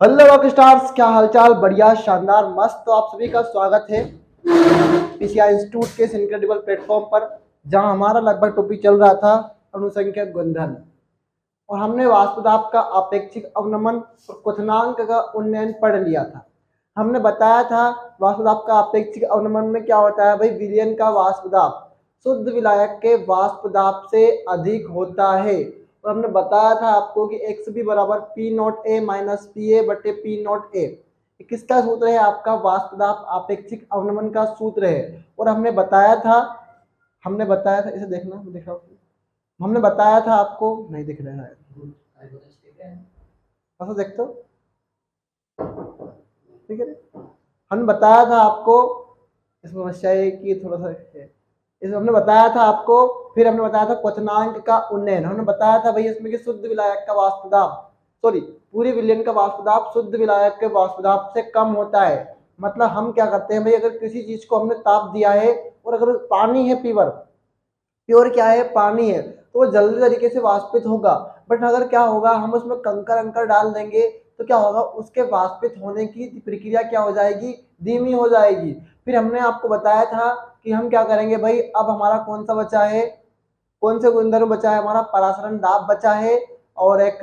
Hello rock stars, क्या हालचाल? बढ़िया, शानदार, मस्त। तो आप सभी का स्वागत है पीसीआई इंस्टीट्यूट के इस इनक्रेडिबल प्लेटफॉर्म पर, जहां हमारा लगभग टॉपिक चल रहा था अनुसंख्यक गुणधर्म, और हमने वास्तुदाप का अपेक्षिक अवनमन और क्वथनांक का उन्नयन पढ़ लिया था। हमने बताया था वास्तुदाप का अपेक्षिक अवनमन में क्या होता है भाई, विलयन का वास्तुदाप शुद्ध विलायक के वास्तुदाप से अधिक होता है। और हमने बताया था आपको कि एक्स बी बराबर P not a minus P A बटे पी नॉट ए किसका सूत्र है? आपका वास्तुदाप अपेक्षिक अवनमन का सूत्र है। और हमने बताया था इसे देखना, देख रहा हूँ। हमने बताया था आपको, नहीं दिख रहा है, ऐसा देखते हो, ठीक है। हमने बताया था आपको, इसमें समस्या है कि थोड़ा सा है। इसमें हमने बताया था आपको, फिर हमने बताया था क्वथनांक का उन्नयन। हमने बताया था भाई इसमें कि शुद्ध विलायक का वास्तुदाप, सॉरी पूरी विलयन का वास्तुदाप शुद्ध विलायक के वास्तुदाप से कम होता है। मतलब हम क्या करते हैं भाई, अगर किसी चीज को हमने ताप दिया है और अगर पानी है, प्योर क्या है, पानी है, तो वो जल्दी तरीके से वाष्पित होगा। बट अगर क्या होगा, हम उसमें कंकर अंकर डाल देंगे तो क्या होगा, उसके वाष्पित होने की प्रक्रिया क्या हो जाएगी, धीमी हो जाएगी। फिर हमने आपको बताया था कि हम क्या करेंगे भाई, अब हमारा कौन सा बचा है, कौन से गुणधर्म बचा है, हमारा परासरण दाब बचा है, और एक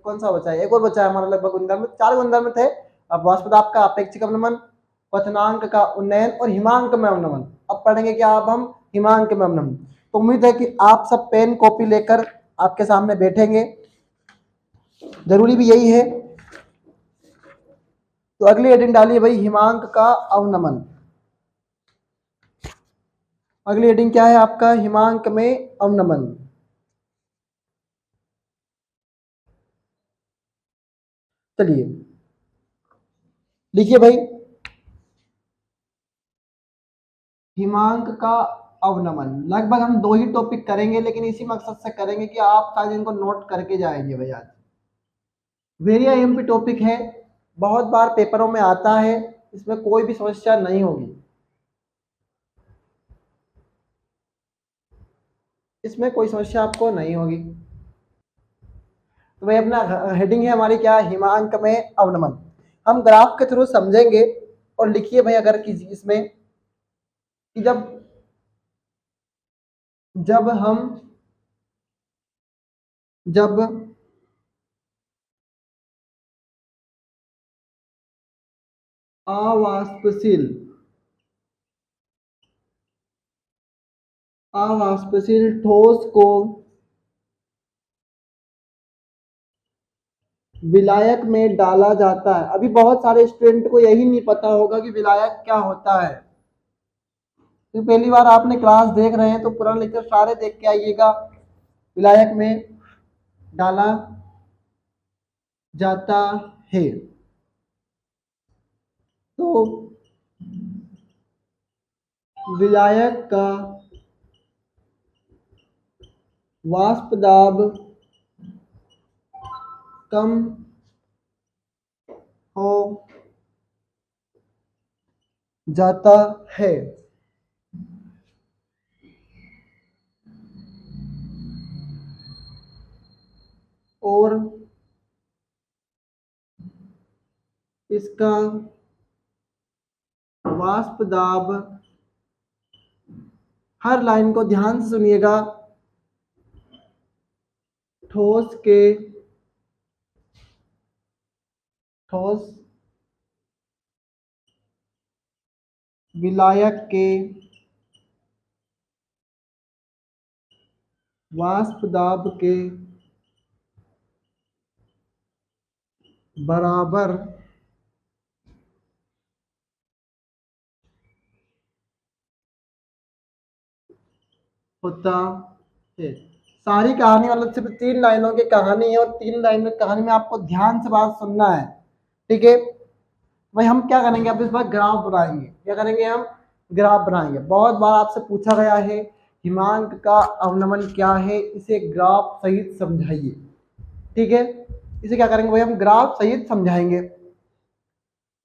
कौन सा बचा है, एक और बचा है हमारा, लगभग गुणधर्म 4 गुणधर्म थे। अब वाष्पदाब का अपेक्षिक अवनमन, क्वथनांक का उन्नयन और हिमांक में अवनमन। अब पढ़ेंगे क्या, अब हम हिमांक में अवनमन। तो उम्मीद है कि आप सब पेन कॉपी लेकर आपके सामने बैठेंगे, जरूरी भी यही है। तो अगली हेडिंग डालिए भाई, हिमांक का अवनमन। अगली हेडिंग क्या है आपका, हिमांक में अवनमन। चलिए लिखिए भाई, हिमांक का अवनमन। लगभग हम 2 ही टॉपिक करेंगे, लेकिन इसी मकसद से करेंगे कि आप शायद इनको नोट करके जाएंगे भाई। आज वेरी एमपी टॉपिक है, बहुत बार पेपरों में आता है, इसमें कोई भी समस्या नहीं होगी, इसमें कोई समस्या आपको नहीं होगी। तो भाई अपना हेडिंग है हमारी क्या, हिमांक में अवनमन। हम ग्राफ के थ्रू समझेंगे। और लिखिए भाई, अगर किसी इसमें कि जब हम जब अवाष्पशील अवाष्पशील ठोस को विलायक में डाला जाता है। अभी बहुत सारे स्टूडेंट को यही नहीं पता होगा कि विलायक क्या होता है। तो पहली बार आपने क्लास देख रहे हैं तो पूरा लेक्चर सारे देख के आइएगा। विलायक में डाला जाता है तो विलायक का वाष्प दाब कम हो जाता है। और इसका वाष्प दाब, हर लाइन को ध्यान से सुनिएगा, ठोस विलायक के वाष्प दाब के बराबर होता है। सारी कहानी मतलब सिर्फ 3 लाइनों की कहानी है, और 3 लाइन कहानी में आपको ध्यान से बात सुनना है, ठीक है भाई। हम क्या करेंगे, अब इस बार ग्राफ बनाएंगे। क्या करेंगे हम, ग्राफ बनाएंगे। बहुत बार आपसे पूछा गया है हिमांक का अवनमन क्या है, इसे ग्राफ सहित समझाइए, ठीक है। इसे क्या करेंगे भाई, हम ग्राफ सहित समझाएंगे।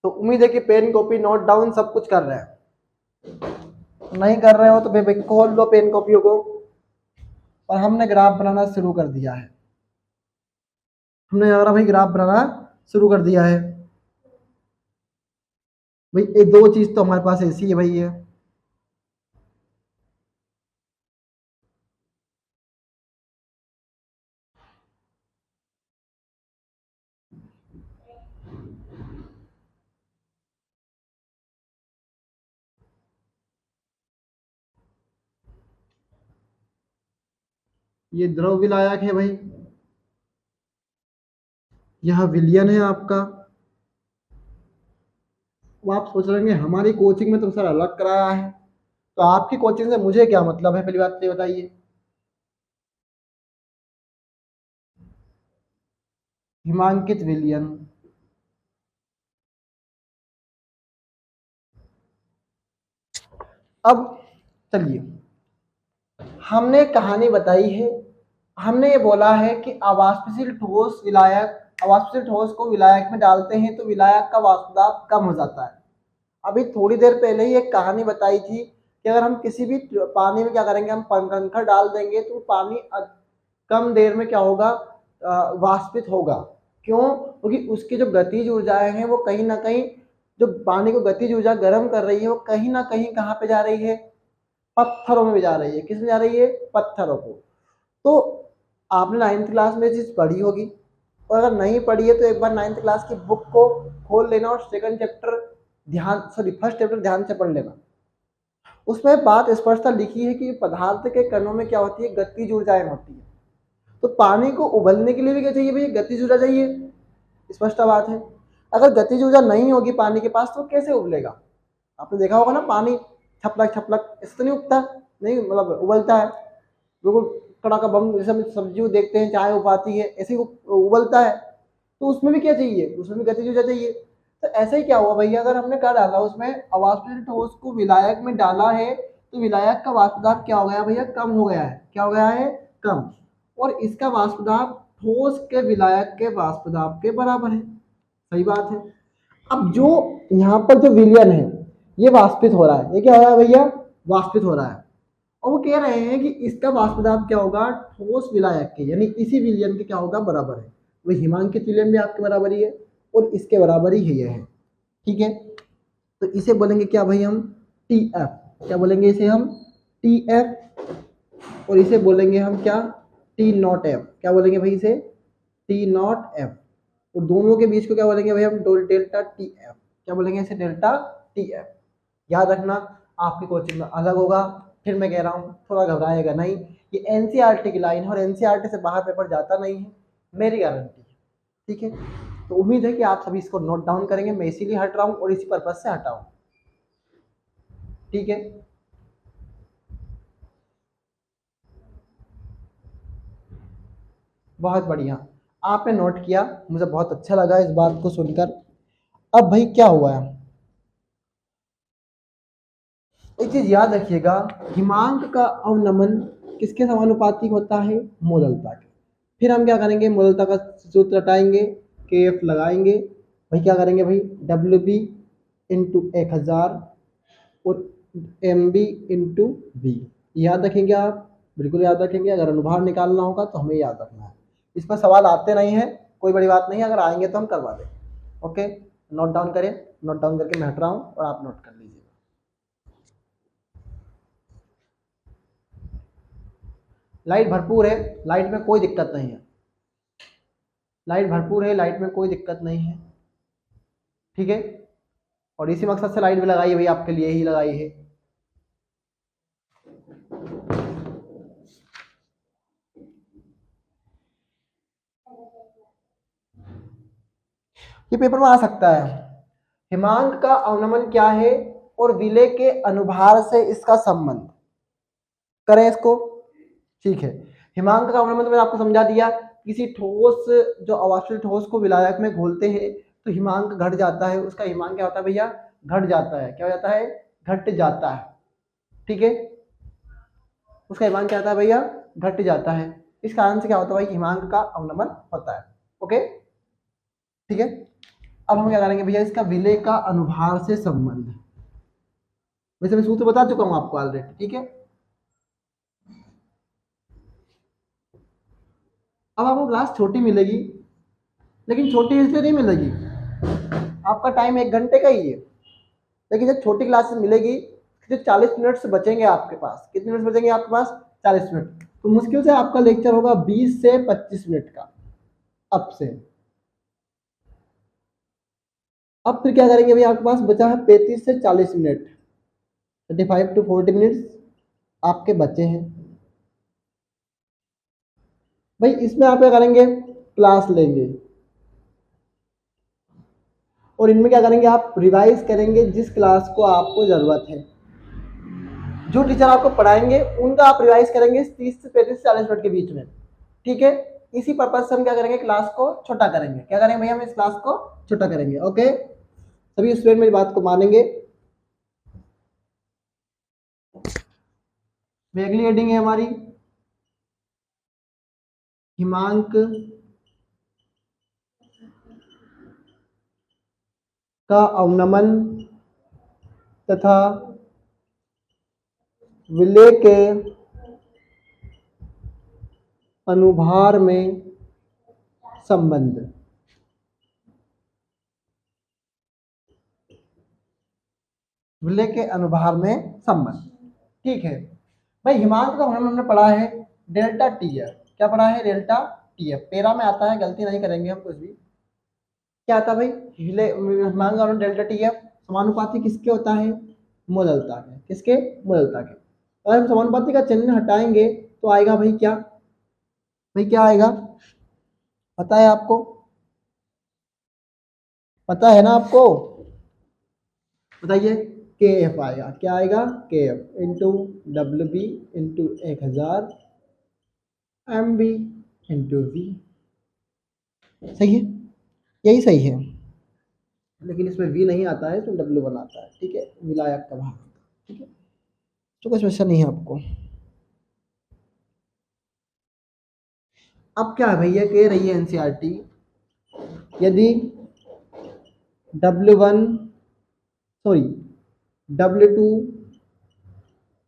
तो उम्मीद है कि पेन कॉपी नोट डाउन सब कुछ कर रहे हैं। नहीं कर रहे हो तो भाई खोल लो पेन कॉपियों को, और हमने ग्राफ बनाना शुरू कर दिया है। हमने यार भाई ग्राफ बनाना शुरू कर दिया है भाई। ये दो चीज तो हमारे पास ऐसी है भाई ये। ये द्रव विलायक है भाई, यह विलयन है आपका। वो आप सोच रहे होंगे हमारी कोचिंग में तो सर अलग कराया है, तो आपकी कोचिंग से मुझे क्या मतलब है, पहली बात तो ये बताइए। हिमांकित विलयन। अब चलिए, हमने कहानी बताई है, हमने ये बोला है कि अवाष्पशील ठोस विलायक, अवाष्पशील ठोस को विलायक में डालते हैं तो विलायक का वाष्प दाब कम हो जाता है। अभी थोड़ी देर पहले ही एक कहानी बताई थी कि अगर हम किसी भी पानी में क्या करेंगे, हम कंकड़ डाल देंगे तो पानी कम देर में क्या होगा, वाष्पित होगा। क्यों? क्योंकि उसकी जो गतिज ऊर्जाएं हैं वो कहीं ना कहीं, जो पानी को गतिज ऊर्जा गर्म कर रही है वो कहीं ना कहीं कहाँ पे जा रही है, पत्थरों में भी जा रही है। किस में जा रही है? पत्थरों को। तो आपने 9th क्लास में चीज पढ़ी होगी, और अगर नहीं पढ़ी है तो एक बार 9th क्लास की बुक को खोल लेना और सेकंड चैप्टर ध्यान, सॉरी फर्स्ट चैप्टर ध्यान से पढ़ लेना। उसमें बात स्पष्टता लिखी है कि पदार्थ के कणों में क्या होती है, गतिज ऊर्जाएं होती है। तो पानी को उबलने के लिए भी क्या चाहिए भैया, गतिज ऊर्जा चाहिए। स्पष्ट बात है। अगर गतिज ऊर्जा नहीं होगी पानी के पास तो कैसे उबलेगा? आपने देखा होगा ना, पानी छपलक छपलक ऐसे तो नहीं उगता, नहीं मतलब उबलता है बिल्कुल कड़ाका बम। जैसे हम सब्जी देखते हैं, चाय उबालती है ऐसे ही उबलता है। तो उसमें भी क्या चाहिए, उसमें भी गतिज ऊर्जा चाहिए। तो ऐसे ही क्या हुआ भैया, अगर हमने क्या डाला उसमें, अवाष्पशील ठोस को विलायक में डाला है तो विलायक का वाष्प दाब क्या हो गया भैया, कम हो गया है। क्या हो गया है? कम। और इसका वाष्प दाब ठोस के विलायक के वाष्प दाब के बराबर है। सही बात है। अब जो यहाँ पर जो विलयन है ये वाष्पित हो रहा है, ये क्या हो रहा है भैया, वाष्पित हो रहा है। और वो कह रहे हैं कि इसका वाष्प दाब क्या होगा, ठोस विलायक के यानी इसी विलयन के क्या होगा, बराबर है। वही हिमांकित विलयन भी आपके बराबर ही है और इसके बराबर ही ये है। ठीक है, तो इसे बोलेंगे क्या भाई हम, टी एफ। क्या बोलेंगे इसे हम? T F. और इसे बोलेंगे हम क्या, टी नॉट एफ। क्या बोलेंगे भाई इसे? T not F. और दोनों के बीच को क्या बोलेंगे भाई हम, डेल्टा टी एफ। क्या बोलेंगे इसे? Delta T F. याद रखना, आपकी कोचिंग में अलग होगा। फिर मैं कह रहा हूँ थोड़ा घबराएगा नहीं, ये एनसीईआरटी की लाइन है और एनसीईआरटी से बाहर पेपर जाता नहीं है, मेरी गारंटी है। ठीक है, तो उम्मीद है कि आप सभी इसको नोट डाउन करेंगे। मैं इसीलिए हट रहा हूँ और इसी पर्पज से हटा हूँ। ठीक है, बहुत बढ़िया, आपने नोट किया, मुझे बहुत अच्छा लगा इस बात को सुनकर। अब भाई क्या हुआ है, एक चीज याद रखिएगा, हिमांक का अवनमन किसके समानुपाती होता है, मोललता के। फिर हम क्या करेंगे, मोललता का सूत्र हटाएंगे, के एफ लगाएंगे, भाई क्या करेंगे भाई, डब्ल्यू बी इंटू 1000 और एम बी इंटू बी। याद रखेंगे आप, बिल्कुल याद रखेंगे। अगर अनुभार निकालना होगा तो हमें याद रखना है। इस पर सवाल आते नहीं है, कोई बड़ी बात नहीं है, अगर आएंगे तो हम करवा देंगे। ओके, नोट डाउन करें, नोट डाउन करके मैं हट रहा हूँ और आप नोट कर लीजिए। लाइट भरपूर है, लाइट में कोई दिक्कत नहीं है, लाइट भरपूर है, लाइट में कोई दिक्कत नहीं है। ठीक है, और इसी मकसद से लाइट भी लगाई है भाई, आपके लिए ही लगाई है। ये पेपर में आ सकता है, हिमांक का अवनमन क्या है और विलय के अनुभार से इसका संबंध करें इसको। ठीक है, हिमांक का अवनमन तो मैंने आपको समझा दिया। किसी ठोस, जो अवाष्पशील ठोस को विलायक में घोलते हैं तो हिमांक घट जाता है, उसका हिमांक क्या होता है भैया, घट जाता है। क्या हो जाता है? घट जाता है। ठीक है, उसका हिमांक क्या होता है भैया, घट जाता है। इस कारण से क्या होता है भाई, हिमांक का अवनमन होता है। ओके, ठीक है। अब हम क्या करेंगे भैया, इसका विलय का अनुभार से संबंध। वैसे मैं सूत्र बता चुका हूं आपको ऑलरेडी। ठीक है, अब आपको क्लास छोटी मिलेगी लेकिन छोटी इसलिए नहीं मिलेगी, आपका टाइम 1 घंटे का ही है, लेकिन जब छोटी क्लासेस मिलेगी तो 40 मिनट बचेंगे आपके पास। कितने मिनट बचेंगे आपके पास? 40 मिनट। तो मुश्किल से आपका लेक्चर होगा 20 से 25 मिनट का अब से। अब फिर क्या करेंगे भाई, आपके पास बचा है 35 से 40 मिनट, 35 to 40 मिनट्स आपके बचे हैं भाई। इसमें आप क्या करेंगे, क्लास लेंगे और इनमें क्या करेंगे, आप रिवाइज करेंगे जिस क्लास को आपको ज़रूरत है। जो टीचर आपको पढ़ाएंगे उनका आप रिवाइज करेंगे 30 से 35 40 मिनट के बीच में, ठीक है। इसी पर्पज से हम क्या करेंगे, क्लास को छोटा करेंगे। क्या करेंगे भैया, हम इस क्लास को छोटा करेंगे। ओके, सभी स्टूडेंट मेरी बात को मानेंगे। अगली हेडिंग है हमारी हिमांक का अवनमन तथा विलय के अनुभार में संबंध। विलय के अनुभार में संबंध, ठीक है भाई। हिमांक का अवनमन हमने पढ़ा है डेल्टा टी एफ। क्या पढ़ा है? Delta T F. पेरा में आता है, गलती नहीं करेंगे हम कुछ भी। क्या आता है भाई? हिमांक का अवनमन डेल्टा टी एफ समानुपाती किसके होता है? मोललता के। किसके? मोललता के। अगर हम समानुपाती का चिन्ह हटाएंगे तो आएगा भाई क्या? भाई क्या आएगा, पता है आपको? पता है ना आपको? बताइए। के एफ आएगा। क्या आएगा? K F into W B into 1000 M B into V. सही है, यही सही है, लेकिन इसमें वी नहीं आता है, तो डब्ल्यू वन आता है, ठीक है। विलायक का भाग, ठीक है, तो कोई समस्या नहीं है आपको। अब क्या है भैया, कह रही है एनसीईआरटी, यदि W2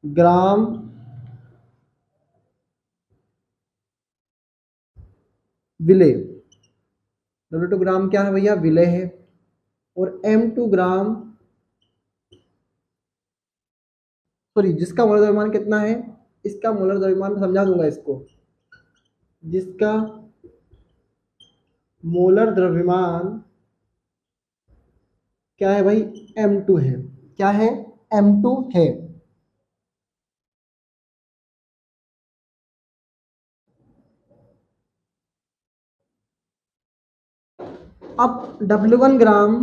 ग्राम विलय, W2 ग्राम क्या है भैया? विलय है। और M2 ग्राम, सॉरी, जिसका मोलर द्रव्यमान कितना है? इसका मोलर द्रव्यमान समझा दूंगा इसको। जिसका मोलर द्रव्यमान क्या है भाई? M2 है। क्या है? M2 है। अब W1 ग्राम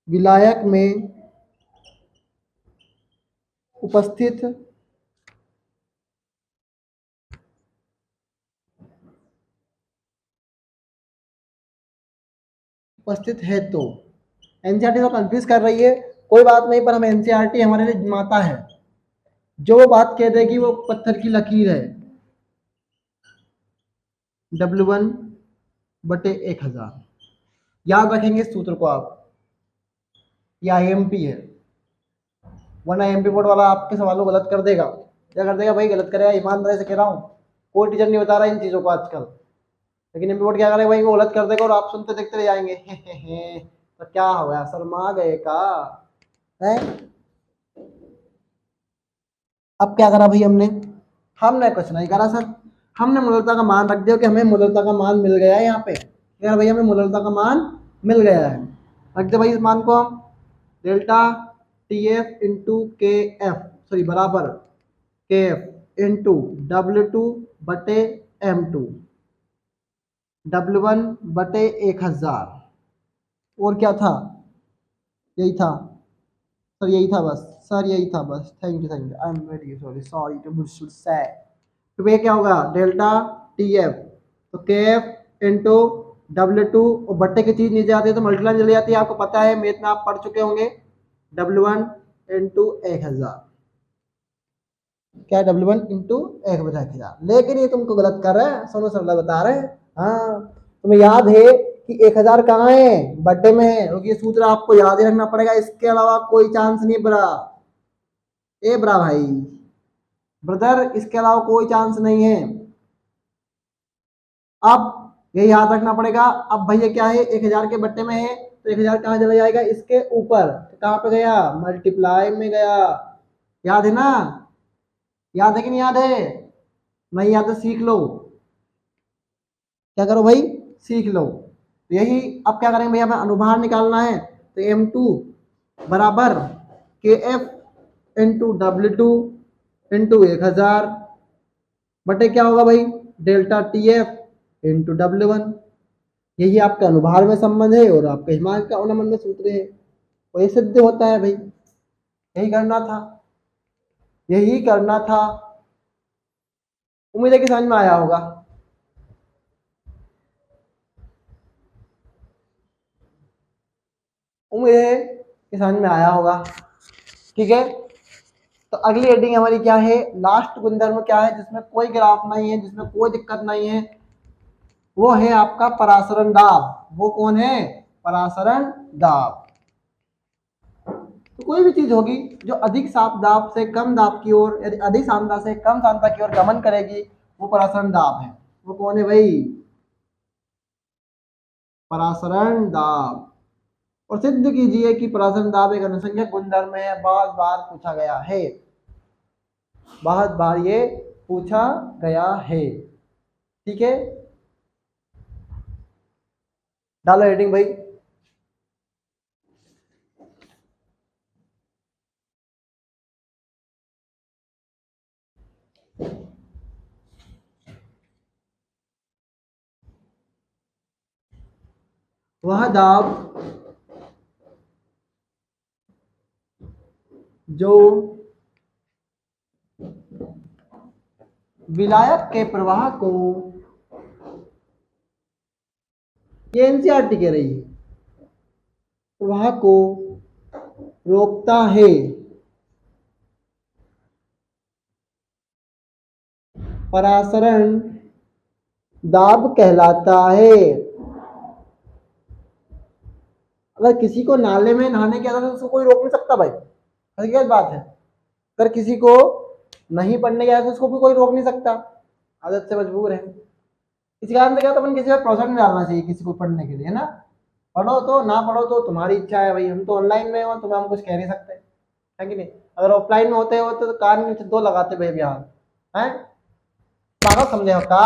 विलायक में उपस्थित है तो एनसीईआरटी तो कंफ्यूज कर रही है, कोई बात नहीं, पर हम एनसीईआरटी हमारे लिए माता है। जो वो बात कह देगी वो पत्थर की लकीर है। W1 बटे 1000, याद रखेंगे इस सूत्र को आप। ये आईएमपी है, वरना आईएमपी बोर्ड वाला आपके सवाल को गलत कर देगा। क्या कर देगा भाई? गलत करेगा, ईमानदारी से कह रहा हूँ। कोई टीचर नहीं बता रहा इन चीज़ों को आजकल, लेकिन एमपी बोर्ड क्या करेगा भाई? वो गलत कर देगा और आप सुनते देखते रह जाएंगे। तो क्या हो गया, शर्मा गए का है? अब क्या करा भाई हमने कुछ नहीं करा सर, हमने मोलरता का मान रख दिया कि हमें मोलरता का मान मिल गया है। यहाँ पे क्या भाई, हमें मोलरता का मान मिल गया है। रख दे भाई इस मान को हम, डेल्टा टी एफ इंटू के एफ, सॉरी, बराबर के एफ इंटू W2 बटे M2, W1 बटे 1000। और क्या था? यही था सर, यही था बस सर, यही था बस। Thank you I am very sorry to should say. तो ये क्या होगा? डेल्टा टी एफ, तो के एफ इंटू W2, और बट्टे की चीज नीचे आती है तो मल्टीप्लाई चली जाती है, आपको पता है, मैथ में आप पढ़ चुके होंगे। W1 इंटू 1000, क्या है? W1 into 1000। लेकिन ये तुमको गलत कर रहा है, सोनू सरला बता रहे हैं। हाँ, तुम्हें याद है कि 1000 कहाँ है? बड्डे में है, क्योंकि ये सूत्र आपको याद ही रखना पड़ेगा, इसके अलावा कोई चांस नहीं बड़ा। ए ब्रा भाई ब्रदर, इसके अलावा कोई चांस नहीं है। अब ये याद रखना पड़ेगा। अब भैया क्या है, 1000 के बट्टे में है तो 1000 कहाँ चला जाएगा, इसके ऊपर, तो कहाँ पे गया, मल्टीप्लाई में गया। याद है ना, याद है कि नहीं याद है, नहीं याद है सीख लो, क्या करो भाई, सीख लो। तो यही अब क्या करेंगे भैया, हमें अनुभार निकालना है, तो M2 बराबर KF इंटू W2 इंटू 1000 बटे क्या होगा भाई, डेल्टा TF इंटू W1। यही आपका अनुभार में संबंध है और आपके हिमांक का अवनमन में सूत्र है, और ये सिद्ध होता है भाई। यही करना था, यही करना था। उम्मीद है कि समझ में आया होगा। उम्मीद है कि समझ में आया होगा। ठीक है, तो अगली हेडिंग हमारी क्या है, लास्ट गुणधर्म क्या है जिसमें कोई ग्राफ नहीं है, जिसमें कोई दिक्कत नहीं है, वो है आपका परासरण दाब। वो कौन है, परासरण दाब। तो कोई भी चीज होगी जो अधिक साफ दाब से कम दाब की ओर, यदि अधिक सांद्रता से कम सांद्रता की ओर गमन करेगी, वो परासरण दाब है। वो कौन है भाई, परासरण दाब। और सिद्ध कीजिए कि परासरण दाब एक अनुसंख्यक गुणधर्म है। बहुत बार पूछा गया है, बहुत बार ये पूछा गया है। ठीक है, डालो हेडिंग भाई। वह दाब जो विलायक के प्रवाह को, ये एनसीईआरटी कह रही है, प्रवाह को रोकता है, परासरण दाब कहलाता है। अगर किसी को नाले में नहाने की आदत है तो उसको कोई रोक नहीं सकता भाई, हकीकत बात है। अगर किसी को नहीं पढ़ने की आदत है उसको भी कोई रोक नहीं सकता, आदत से मजबूर है। इसी कारण से क्या, तो अपन किसी पर प्रेशर नहीं डालना चाहिए किसी को पढ़ने के लिए, है ना। पढ़ो तो ना पढ़ो तो तुम्हारी इच्छा है भाई, हम तो ऑनलाइन में हो, तुम्हें हम कुछ कह नहीं सकते, है कि नहीं। अगर ऑफलाइन में होते तो कान में दो लगाते भाई बिहार, है पागल समझे हो का।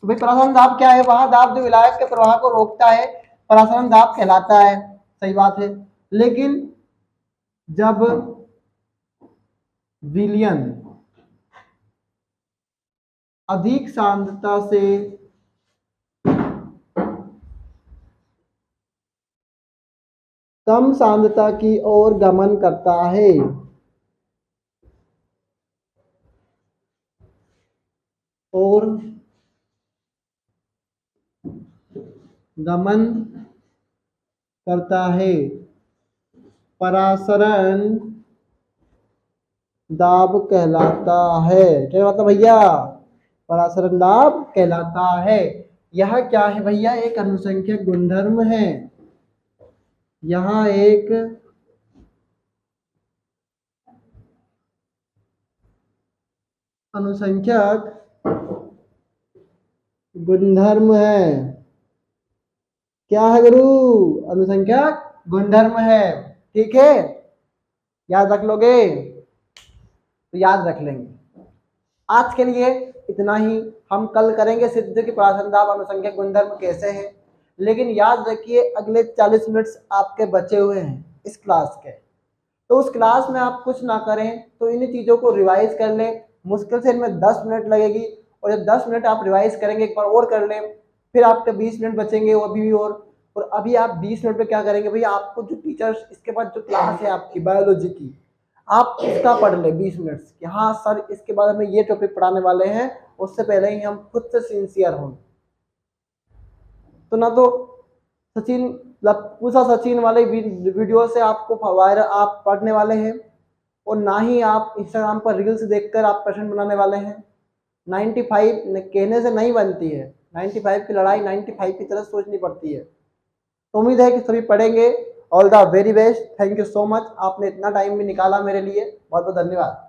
तो भाई परासरण दाब क्या है, वह दाब जो विलायक के प्रवाह को रोकता है, परासरण दाब कहलाता है। सही बात है, लेकिन जब विलयन अधिक सांद्रता से कम सांद्रता की ओर गमन करता है, और गमन करता है, परासरण दाब कहलाता है। क्या कहलाता भैया, परासरण दाब कहलाता है। यह क्या है भैया, एक अनुसंख्यक गुणधर्म है। यहाँ एक अनुसंख्यक गुणधर्म है। क्या है गुरु, अनुसंख्यक गुणधर्म है। ठीक है, याद रख लोगे तो याद रख लेंगे। आज के लिए इतना ही, हम कल करेंगे सिद्ध की परासरण दाब अनुसंख्यक गुणधर्म कैसे है। लेकिन याद रखिए अगले 40 मिनट्स आपके बचे हुए हैं इस क्लास के, तो उस क्लास में आप कुछ ना करें तो इन चीज़ों को रिवाइज कर लें। मुश्किल से इनमें 10 मिनट लगेगी, और जब 10 मिनट आप रिवाइज करेंगे, एक बार और कर लें, फिर आपके 20 मिनट बचेंगे वो अभी भी। और अभी आप 20 मिनट में क्या करेंगे भैया, आपको जो टीचर्स इसके बाद जो क्लास है आपकी बायोलॉजी की, आप उसका पढ़ लें 20 मिनट कि हाँ सर इसके बाद हमें ये टॉपिक पढ़ाने वाले हैं, उससे पहले ही हम खुद से सिंसियर हों। तो ना तो सचिन पूछा सचिन वाले वीडियो से आपको वायरल आप पढ़ने वाले हैं, और ना ही आप इंस्टाग्राम पर रील्स देखकर आप प्रश्न बनाने वाले हैं। 95 कहने से नहीं बनती है, 95 की लड़ाई 95 की तरह सोचनी पड़ती है। तो उम्मीद है कि सभी पढ़ेंगे all the very best, thank you so much, आपने इतना टाइम भी निकाला मेरे लिए, बहुत बहुत धन्यवाद।